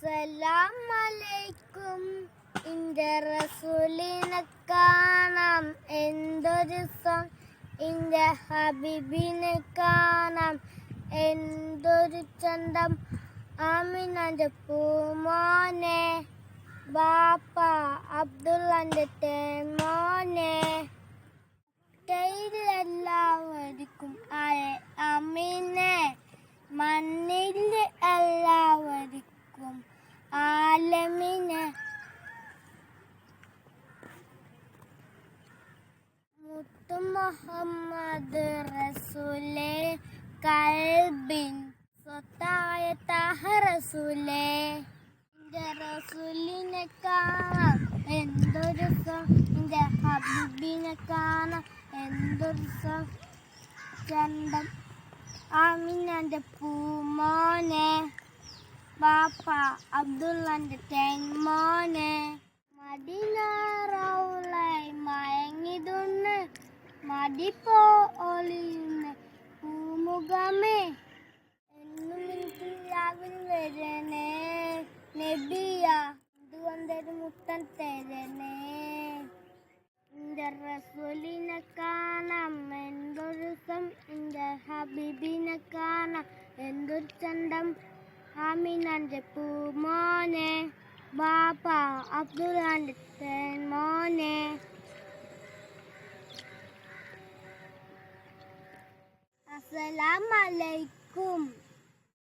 അസ്സലാമലൈക്കും. ഇന്റെ റസൂലിനെ കാണാം എന്തൊരു ഇന്റെ ഹബീബിനെ കാണാം എന്തൊരു ചന്തം. ആമിനാന്റെ പൂമോനെ, ബാപ്പ അബ്ദുള്ളന്റെ തേമോനെ. എല്ലാവർക്കും അമീനെ, മണ്ണില് എല്ലാവർക്കും ആലമിനെ. മുത്തു മുഹമ്മദ് റസൂലേ, കൽബിൻ സ്വത്തായ താഹ റസൂലേ. ഇന്റെ റസൂലിനെ കാണാം എന്തൊരു ഇന്റെ ഹബീബിനെ കാണാം എന്തൊരു ചന്തം. ആമിനാന്റെ പൂമോനെ, ബാപ്പ അബ്ദുള്ളന്റെ തേൻമോനെ. മദീന റൗളയിൽ മയങ്ങിടുന്ന് മടിപ്പോലിന്ന് പൂമുഖമേ. എന്നും രാവിൽ വരണേ നബിയ, എന്തുകൊണ്ടൊരു മുത്തൻ തരണേ. ഇന്റെ റസൂലിനെ കാണാം എന്തൊരു ഇന്റെ ഹബീബിനെ കാണാം എന്തൊരു ചന്തം. ആമിനാന്റെ പൂമോനെ, ബാപ്പ അബ്ദുള്ളന്റെ തേൻമോനെ. അസ്സലാമലൈക്കും.